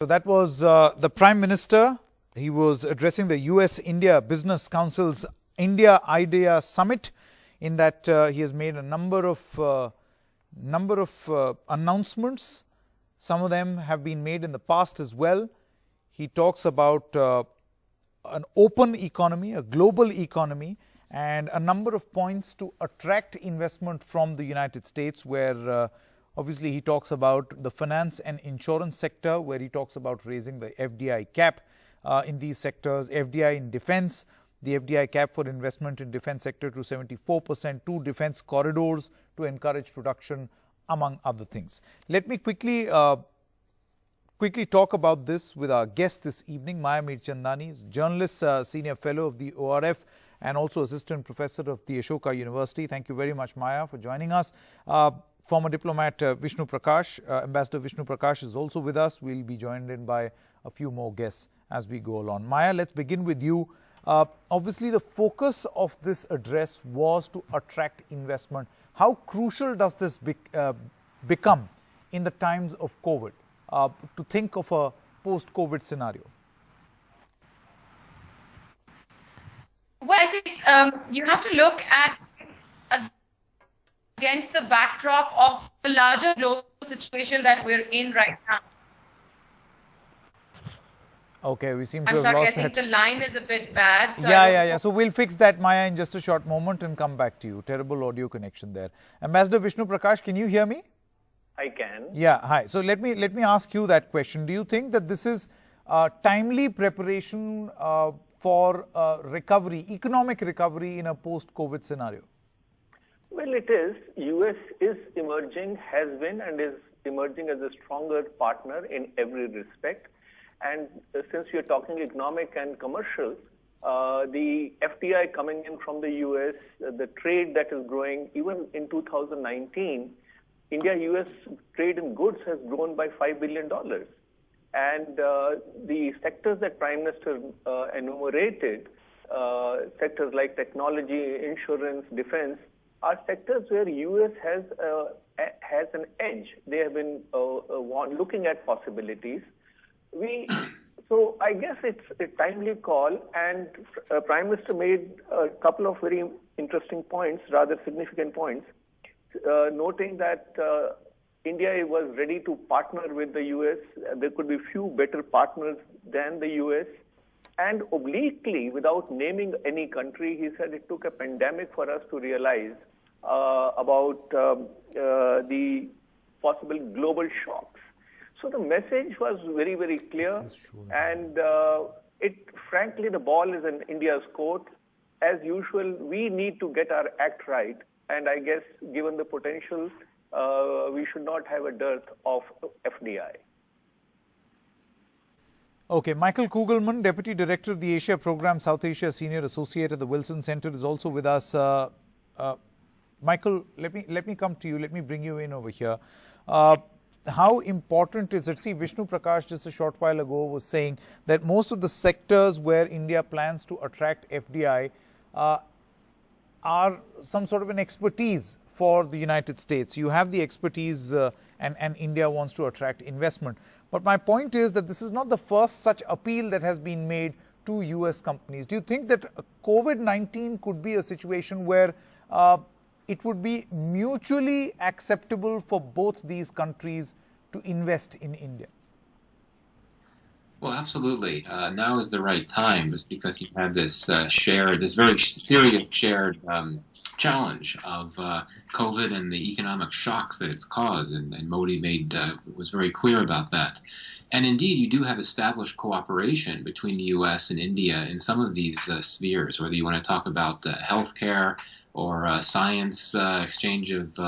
So that was the Prime Minister. He was addressing the US-India Business Council's India Idea Summit. In that he has made a number of announcements. Some of them have been made in the past as well. He talks about an open economy, a global economy, and a number of points to attract investment from the United States, where obviously he talks about the finance and insurance sector, where he talks about raising the FDI cap in these sectors, FDI in defense, the FDI cap for investment in defense sector to 74%, 2 defense corridors to encourage production, among other things. Let me quickly talk about this with our guest this evening, Maya Mirchandani, is journalist, senior fellow of the ORF, and also assistant professor of the Ashoka University. Thank you very much, Maya, for joining us. Former diplomat Vishnu Prakash, Ambassador Vishnu Prakash is also with us. We'll be joined in by a few more guests as we go along. Maya, let's begin with you. Obviously, the focus of this address was to attract investment. How crucial does this become in the times of COVID, to think of a post-COVID scenario? Well, I think you have to look at against the backdrop of the larger global situation that we're in right now. Okay, we seem to I'm have sorry, lost I think that. the line is a bit bad. So Yeah. So we'll fix that, Maya, in just a short moment and come back to you. Terrible audio connection there. Ambassador Vishnu Prakash, can you hear me? I can. Yeah, hi. So let me ask you that question. Do you think that this is timely preparation for recovery, economic recovery in a post-COVID scenario? Well, it is. US is emerging, has been, and is emerging as a stronger partner in every respect. And since we are talking economic and commercial, the FDI coming in from the US, the trade that is growing, even in 2019, India-US trade in goods has grown by $5 billion. And the sectors that Prime Minister enumerated, sectors like technology, insurance, defense, are sectors where US has an edge. They have been looking at possibilities. So I guess it's a timely call, and Prime Minister made a couple of very interesting points, rather significant points, noting that India was ready to partner with the US. There could be few better partners than the US. And obliquely, without naming any country, he said it took a pandemic for us to realize about the possible global shocks. So the message was very, very clear. And frankly, the ball is in India's court. As usual, we need to get our act right. And I guess, given the potential, we should not have a dearth of FDI. Okay, Michael Kugelman, Deputy Director of the Asia Program, South Asia Senior Associate at the Wilson Center, is also with us. Michael, let me come to you. Let me bring you in over here. How important is it? See, Vishnu Prakash just a short while ago was saying that most of the sectors where India plans to attract FDI are some sort of an expertise for the United States. You have the expertise and India wants to attract investment. But my point is that this is not the first such appeal that has been made to US companies. Do you think that COVID-19 could be a situation where it would be mutually acceptable for both these countries to invest in India? Well, absolutely. Now is the right time, just because you have this this very serious shared challenge of COVID and the economic shocks that it's caused, and Modi was very clear about that. And indeed, you do have established cooperation between the U.S. and India in some of these spheres, whether you want to talk about healthcare or science, exchange of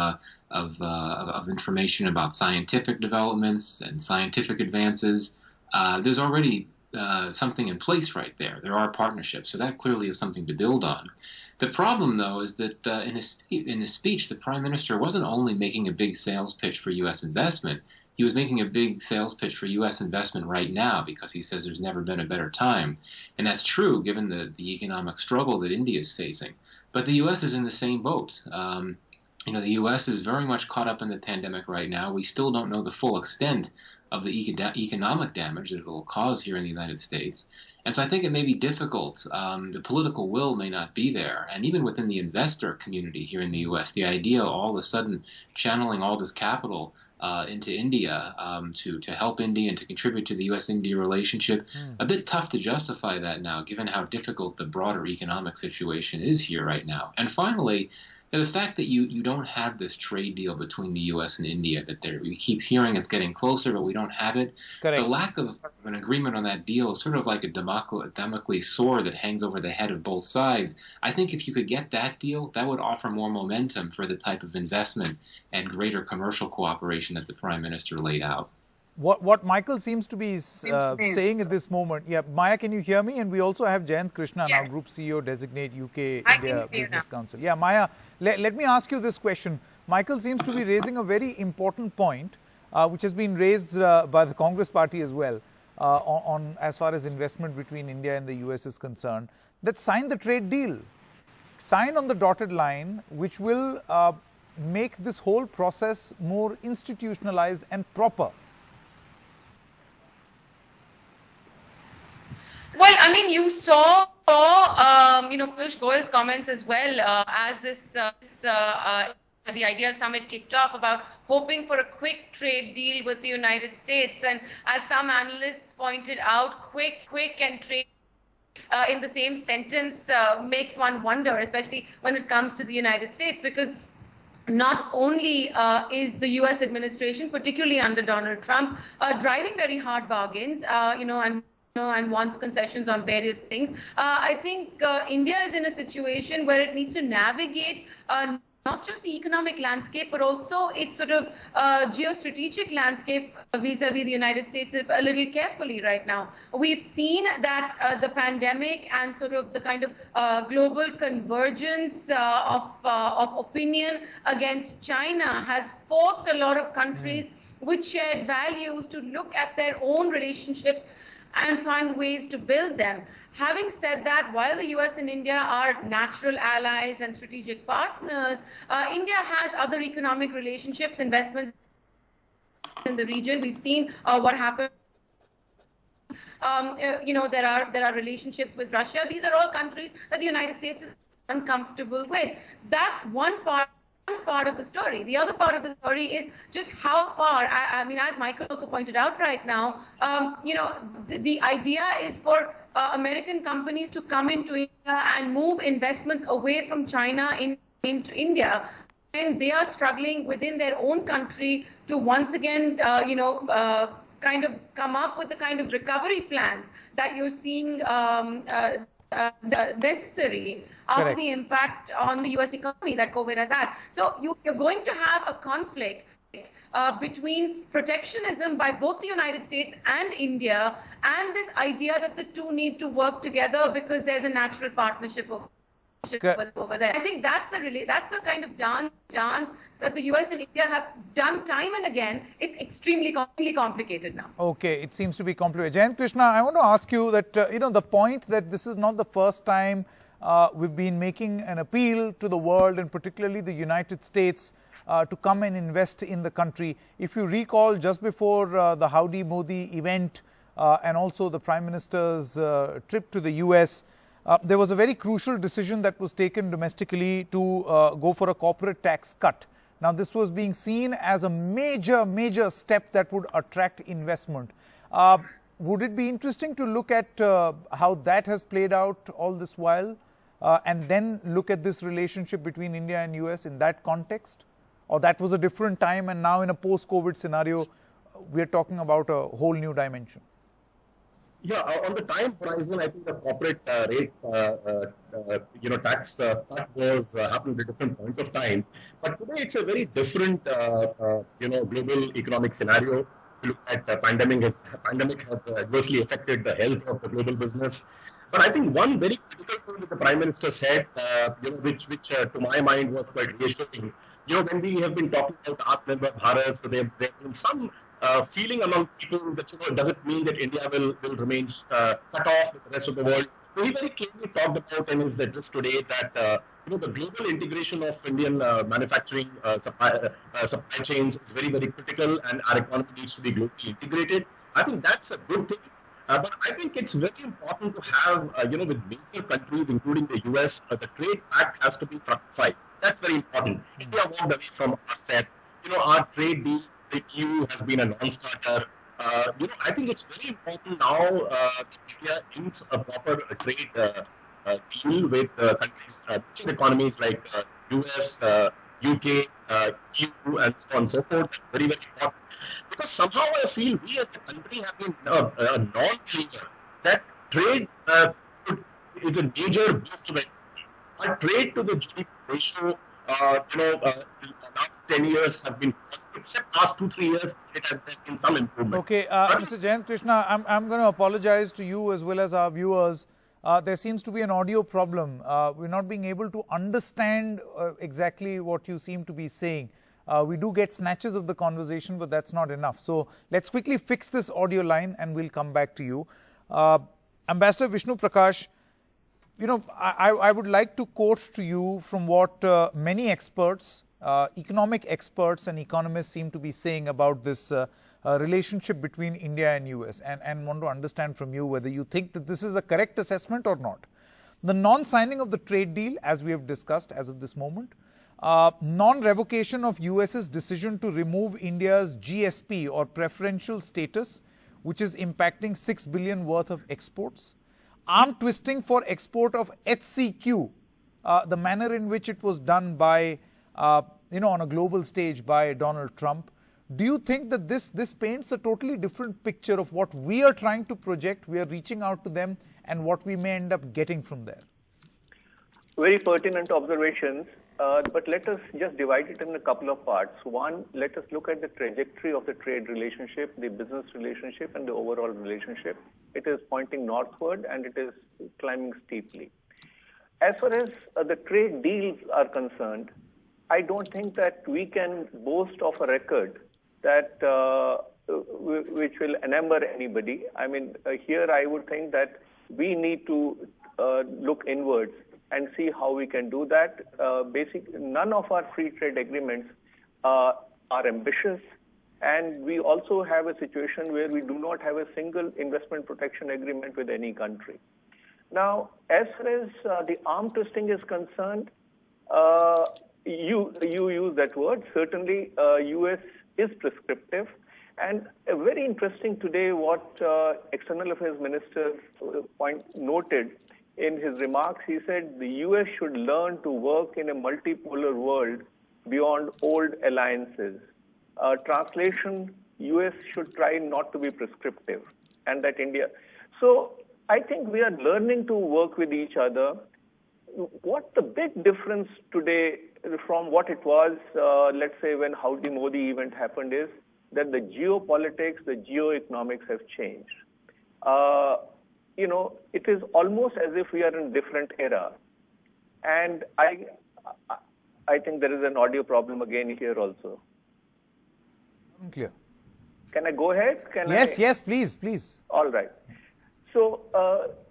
information about scientific developments and scientific advances. There's already something in place right there. There are partnerships, so that clearly is something to build on. The problem, though, is that in his speech, the Prime Minister wasn't only making a big sales pitch for U.S. investment. He was making a big sales pitch for U.S. investment right now, because he says there's never been a better time. And that's true, given the economic struggle that India is facing. But the U.S. is in the same boat. The U.S. is very much caught up in the pandemic right now. We still don't know the full extent of the economic damage that it will cause here in the United States. And so I think it may be difficult. The political will may not be there. And even within the investor community here in the U.S., the idea of all of a sudden channeling all this capital into India to help India and to contribute to the U.S.-India relationship, a bit tough to justify that now, given how difficult the broader economic situation is here right now. And finally, the fact that you don't have this trade deal between the U.S. and India, that we keep hearing it's getting closer, but we don't have it. Correct. The lack of an agreement on that deal is sort of like a Damocles sword that hangs over the head of both sides. I think if you could get that deal, that would offer more momentum for the type of investment and greater commercial cooperation that the Prime Minister laid out. What Michael seems to be saying at this moment, yeah, Maya, can you hear me? And we also have Jayant Krishnan, Yeah. our Group CEO Designate UK I India can hear Business now. Council. Yeah, Maya, let me ask you this question. Michael seems to be raising a very important point, which has been raised by the Congress party as well, on as far as investment between India and the US is concerned, that sign the trade deal. Sign on the dotted line, which will make this whole process more institutionalized and proper. Well, I mean, you saw, Piyush Goyal's comments as well as the Idea Summit kicked off about hoping for a quick trade deal with the United States. And as some analysts pointed out, quick and trade in the same sentence makes one wonder, especially when it comes to the United States, because not only is the U.S. administration, particularly under Donald Trump, driving very hard bargains, and wants concessions on various things. I think India is in a situation where it needs to navigate not just the economic landscape, but also its sort of geostrategic landscape vis-a-vis the United States a little carefully right now. We've seen that the pandemic and sort of the kind of global convergence of opinion against China has forced a lot of countries with shared values to look at their own relationships and find ways to build them. Having said that, while the US and India are natural allies and strategic partners, India has other economic relationships, investments in the region. We've seen what happened. There are relationships with Russia. These are all countries that the United States is uncomfortable with. That's one part of the story. The other part of the story is just how far, I mean, as Michael also pointed out right now, the idea is for American companies to come into India and move investments away from China into India. And they are struggling within their own country to once again, kind of come up with the kind of recovery plans that you're seeing necessary after the impact on the US economy that COVID has had. So you're going to have a conflict between protectionism by both the United States and India and this idea that the two need to work together because there's a natural partnership over there. I think that's a kind of dance that the US and India have done time and again. It's extremely complicated now. Okay, it seems to be complicated. Jayant Krishna, I want to ask you that, the point that this is not the first time we've been making an appeal to the world and particularly the United States to come and invest in the country. If you recall, just before the Howdy Modi event and also the Prime Minister's trip to the US, there was a very crucial decision that was taken domestically to go for a corporate tax cut. Now, this was being seen as a major step that would attract investment. Would it be interesting to look at how that has played out all this while and then look at this relationship between India and US in that context? Or that was a different time and now in a post-COVID scenario, we're talking about a whole new dimension? Yeah, on the time horizon, I think the corporate rate, tax cut was happened at a different point of time. But today, it's a very different, global economic scenario. You look at the pandemic has adversely affected the health of the global business. But I think one very critical thing that the Prime Minister said, which to my mind was quite reassuring. When we have been talking about Atmanirbhar Bharat, so there have been some feeling among people that does it mean that India will remain cut off with the rest of the world. So he very clearly talked about in his address today that the global integration of Indian manufacturing supply chains is very, very critical, and our economy needs to be globally integrated. I think that's a good thing. But I think it's very important to have, with major countries, including the US, the trade pact has to be fructified. That's very important. India walked away from RCEP. Our trade deal, the EU has been a non-starter. I think it's very important now that India inks a proper trade deal with countries, major economies like US, UK, EU, and so on and so forth. Very, very important. Because somehow I feel we as a country have been a non-believer that trade is a major boost to the economy. Our trade to the GDP ratio, the last 10 years has been, except last 2-3 years, it has been some improvement. Okay, Mr. Jayant Krishna, I'm going to apologize to you as well as our viewers. There seems to be an audio problem. We're not being able to understand exactly what you seem to be saying. We do get snatches of the conversation, but that's not enough. So let's quickly fix this audio line and we'll come back to you. Ambassador Vishnu Prakash, I would like to quote to you from what many experts, economic experts and economists seem to be saying about this relationship between India and US, and want to understand from you whether you think that this is a correct assessment or not. The non-signing of the trade deal, as we have discussed as of this moment, non-revocation of US's decision to remove India's GSP or preferential status, which is impacting 6 billion worth of exports, arm twisting for export of HCQ, the manner in which it was done by, on a global stage by Donald Trump. Do you think that this paints a totally different picture of what we are trying to project, we are reaching out to them, and what we may end up getting from there? Very pertinent observations, but let us just divide it in a couple of parts. One, let us look at the trajectory of the trade relationship, the business relationship, and the overall relationship. It is pointing northward and it is climbing steeply. As far as the trade deals are concerned, I don't think that we can boast of a record that which will enamor anybody. I mean, here I would think that we need to look inwards and see how we can do that. None of our free trade agreements are ambitious, and we also have a situation where we do not have a single investment protection agreement with any country. Now, as far as the arm twisting is concerned, you use that word. Certainly, US is prescriptive. And very interesting today what External Affairs Minister noted in his remarks. He said the US should learn to work in a multipolar world beyond old alliances. Translation, US should try not to be prescriptive, and that India. So I think we are learning to work with each other. What the big difference today from what it was, let's say when Howdy Modi event happened, is that the geopolitics, the geoeconomics have changed. It is almost as if we are in a different era. And I think there is an audio problem again here also. Clear. Can I go ahead? Yes, please. All right. So,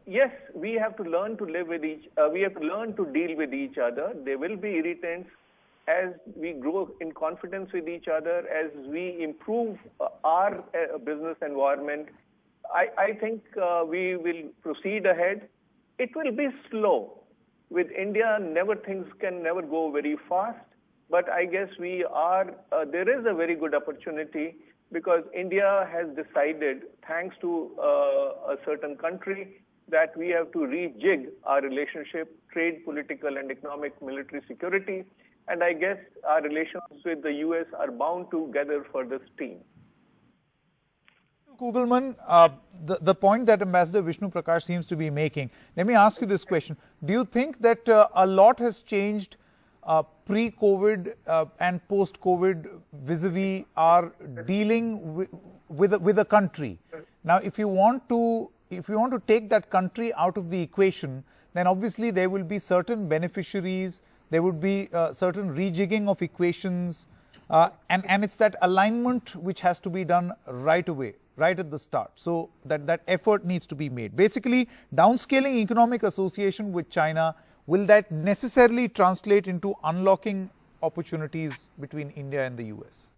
yes, we have to learn to live with we have to learn to deal with each other. There will be irritants as we grow in confidence with each other, as we improve our business environment. I think we will proceed ahead. It will be slow. With India, things can never go very fast. But I guess there is a very good opportunity, because India has decided, thanks to a certain country, that we have to rejig our relationship, trade, political, and economic, military, security. And I guess our relations with the US are bound to gather further steam. Kugelman, the point that Ambassador Vishnu Prakash seems to be making, let me ask you this question. Do you think that a lot has changed pre-COVID and post-COVID vis-a-vis our dealing with a country? Now, if you want to take that country out of the equation, then obviously there will be certain beneficiaries, there would be certain rejigging of equations, and it's that alignment which has to be done right away, right at the start. So that effort needs to be made. Basically, downscaling economic association with China will that necessarily translate into unlocking opportunities between India and the US?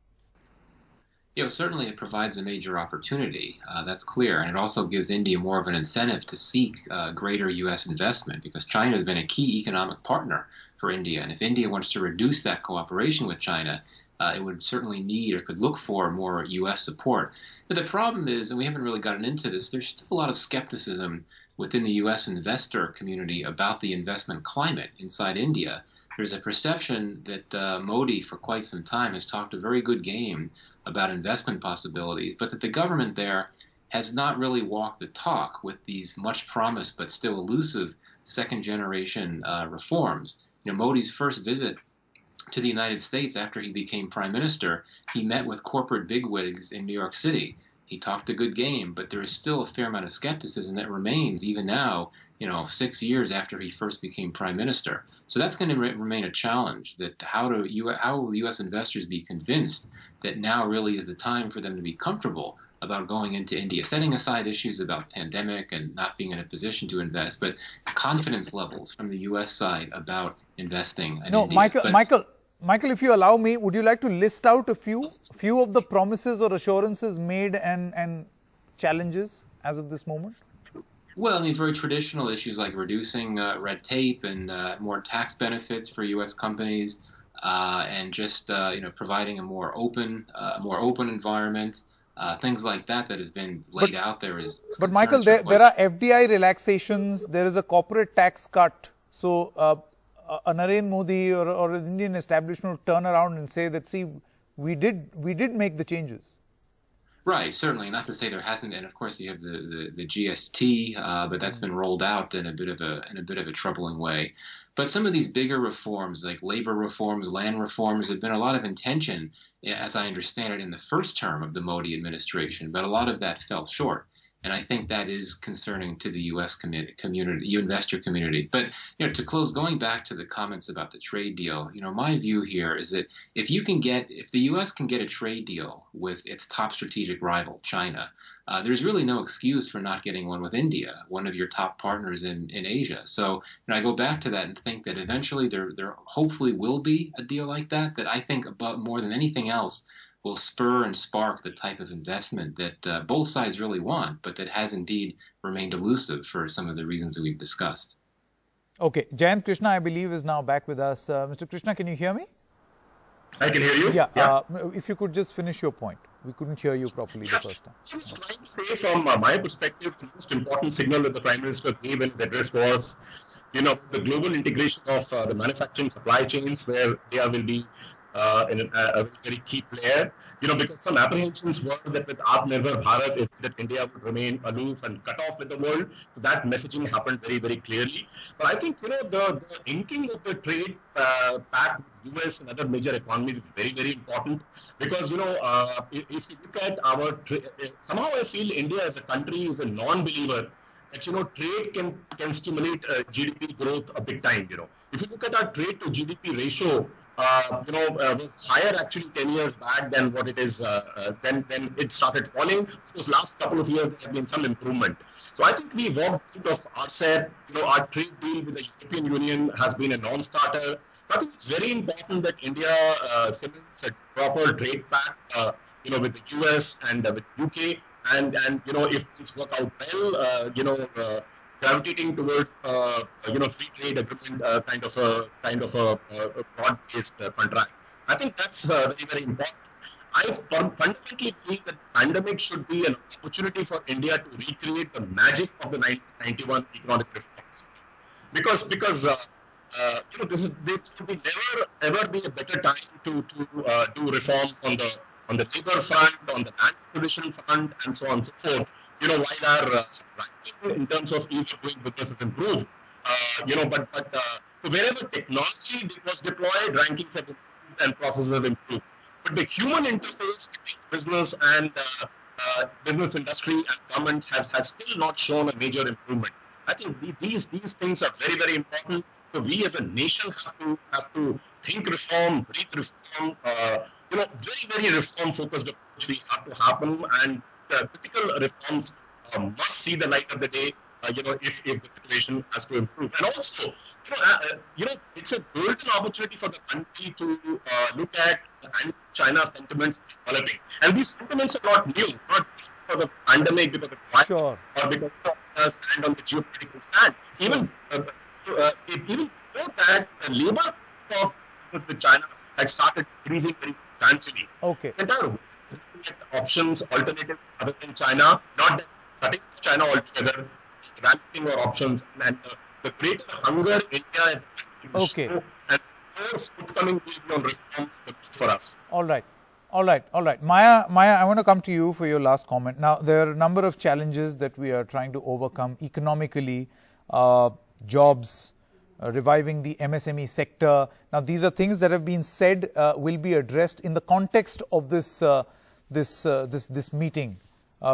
Certainly it provides a major opportunity. That's clear. And it also gives India more of an incentive to seek greater U.S. investment, because China has been a key economic partner for India. And if India wants to reduce that cooperation with China, it would certainly need or could look for more U.S. support. But the problem is, and we haven't really gotten into this, there's still a lot of skepticism within the U.S. investor community about the investment climate inside India. There's a perception that Modi, for quite some time, has talked a very good game about investment possibilities, but that the government there has not really walked the talk with these much promised but still elusive second-generation reforms. Modi's first visit to the United States after he became prime minister, he met with corporate bigwigs in New York City. He talked a good game, but there is still a fair amount of skepticism that remains even now, 6 years after he first became prime minister. So that's going to remain a challenge, that how will U.S. investors be convinced that now really is the time for them to be comfortable about going into India, setting aside issues about pandemic and not being in a position to invest, but confidence levels from the U.S. side about investing in India. Michael, if you allow me, would you like to list out a few of the promises or assurances made and challenges as of this moment? Well, very traditional issues like reducing red tape and more tax benefits for U.S. companies, and just providing a more open environment, things like that has been laid out there. But Michael, there are FDI relaxations. There is a corporate tax cut. So a Narendra Modi or an Indian establishment will turn around and say that, see, we did make the changes. Right, certainly. Not to say there hasn't, and of course you have the GST, but that's been rolled out in a bit of a troubling way. But some of these bigger reforms, like labor reforms, land reforms, have been a lot of intention, as I understand it, in the first term of the Modi administration. But a lot of that fell short. And I think that is concerning to the U.S. community, investor community. But to close, going back to the comments about the trade deal, my view here is that if the U.S. can get a trade deal with its top strategic rival, China, there's really no excuse for not getting one with India, one of your top partners in Asia. So I go back to that and think that eventually there hopefully will be a deal like that I think about more than anything else will spur and spark the type of investment that both sides really want, but that has indeed remained elusive for some of the reasons that we've discussed. Okay. Jayant Krishna, I believe, is now back with us. Mr. Krishna, can you hear me? I can hear you. Yeah. If you could just finish your point. We couldn't hear you properly the first time. I was trying to say, from my perspective, the most important signal that the Prime Minister gave in his address was, the global integration of the manufacturing supply chains, where India will be a very key player, because some apprehensions were that with Atmanirbhar Bharat, is that India would remain aloof and cut off with the world. So that messaging happened very, very clearly. But I think, the inking of the trade pact with US and other major economies is very, very important, because, if you look at our trade, somehow I feel India as a country is a non-believer that, trade can stimulate GDP growth a big time, If you look at our trade to GDP ratio, was higher actually 10 years back than what it is, then it started falling. Of course, last couple of years there have been some improvement. So I think we walked out of RCEP, our trade deal with the European Union has been a non-starter. So I think it's very important that India cements a proper trade pact, with the US and with UK. And if things work out well, gravitating towards free trade agreement kind of a broad-based contract. I think that's very, very important. I fundamentally think that the pandemic should be an opportunity for India to recreate the magic of the 1991 economic reforms, because this will never ever be a better time to do reforms on the labor front, on the land acquisition front, and so on and so forth. While our ranking in terms of ease of doing business has improved, but wherever technology was deployed, rankings have improved and processes have improved. But the human interface between business and business industry and government has still not shown a major improvement. I think these things are very, very important. So we as a nation have to think reform, breathe reform, very, very reform-focused approach we have to happen, and critical reforms must see the light of the day. if the situation has to improve. And also, it's a golden opportunity for the country to look at the anti-China sentiments developing. And these sentiments are not new, not just because of the pandemic, because of the virus, Sure. or because of the stand on the geopolitical stand. Even before that, the labor of with China had started increasing very substantially. Okay. The entire world is looking at options, alternatives other than China, not that cutting off China altogether, ramping our options, and the greater hunger India is Okay. show, and more forthcoming will be on reforms for us. All right. All right. All right. Maya, I want to come to you for your last comment. Now, there are a number of challenges that we are trying to overcome economically, jobs, reviving the MSME sector. Now, these are things that have been said will be addressed in the context of this meeting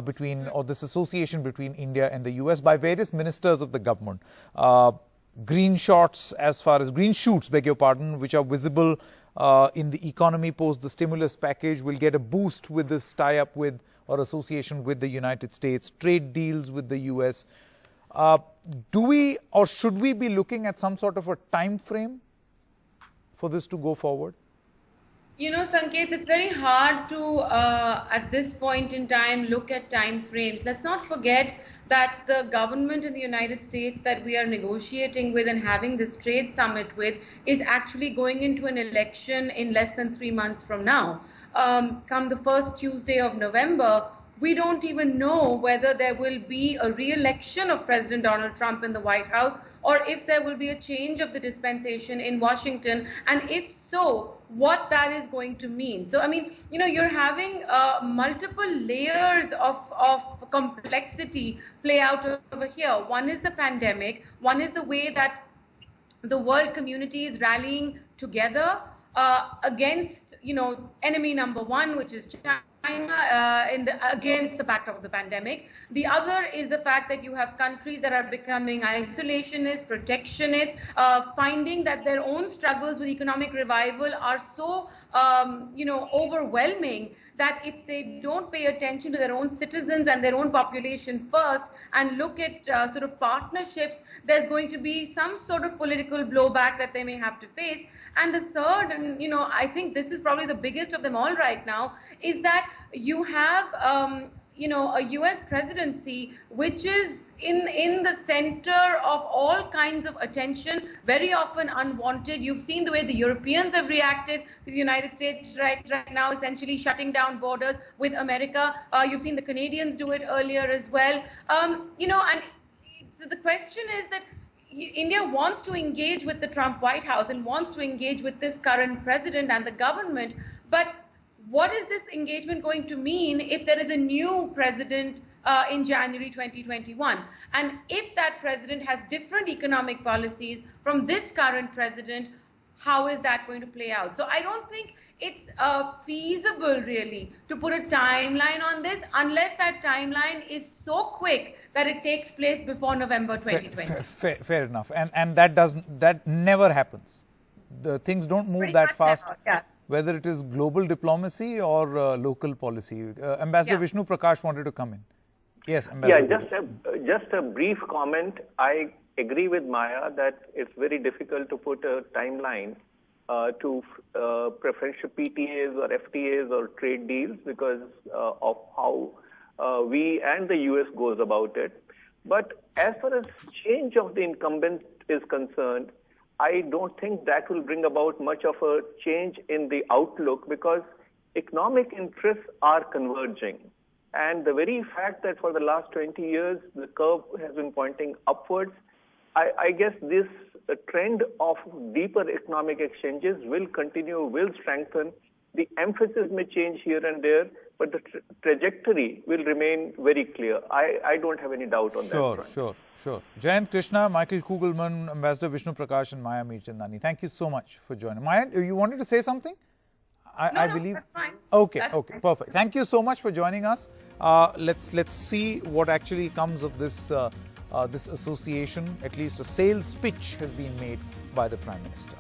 between, or this association between India and the US by various ministers of the government. Green shoots, beg your pardon, which are visible in the economy post the stimulus package will get a boost with this tie-up with or association with the United States, trade deals with the US. Do we or should we be looking at some sort of a time frame for this to go forward? Sanket, it's very hard to, at this point in time, look at time frames. Let's not forget that the government in the United States that we are negotiating with and having this trade summit with is actually going into an election in less than 3 months from now. Come the first Tuesday of November, we don't even know whether there will be a re-election of President Donald Trump in the White House or if there will be a change of the dispensation in Washington, and if so, what that is going to mean. So, I mean, you're having multiple layers of complexity play out over here. One is the pandemic. One is the way that the world community is rallying together against, enemy number one, which is China. Against the backdrop of the pandemic. The other is the fact that you have countries that are becoming isolationist, protectionist, finding that their own struggles with economic revival are so, overwhelming that if they don't pay attention to their own citizens and their own population first and look at sort of partnerships, there's going to be some sort of political blowback that they may have to face. And the third, and I think this is probably the biggest of them all right now, is that you have a US presidency which is in the center of all kinds of attention, very often unwanted. You've seen the way the Europeans have reacted to the United States right now, essentially shutting down borders with America. You've seen the Canadians do it earlier as well. And so the question is that India wants to engage with the Trump White House and wants to engage with this current president and the government, but what is this engagement going to mean if there is a new president in January 2021? And if that president has different economic policies from this current president, how is that going to play out? So I don't think it's feasible really to put a timeline on this unless that timeline is so quick that it takes place before November 2020. Fair enough. And that never happens. The things don't move that fast. Never, yeah. Whether it is global diplomacy or local policy. Ambassador Vishnu Prakash wanted to come in. Yes, Ambassador. Yeah, just a brief comment. I agree with Maya that it's very difficult to put a timeline to preferential PTAs or FTAs or trade deals because of how we and the US goes about it. But as far as change of the incumbent is concerned, I don't think that will bring about much of a change in the outlook because economic interests are converging. And the very fact that for the last 20 years, the curve has been pointing upwards, I guess this trend of deeper economic exchanges will continue, will strengthen. The emphasis may change here and there, but the trajectory will remain very clear. I don't have any doubt on that. Sure. Jayant Krishna, Michael Kugelman, Ambassador Vishnu Prakash and Maya Mirchandani. Thank you so much for joining. Maya, you wanted to say something? I believe. That's fine. Okay, That's okay, fine. perfect. Thank you so much for joining us. Let's see what actually comes of this this association. At least a sales pitch has been made by the Prime Minister.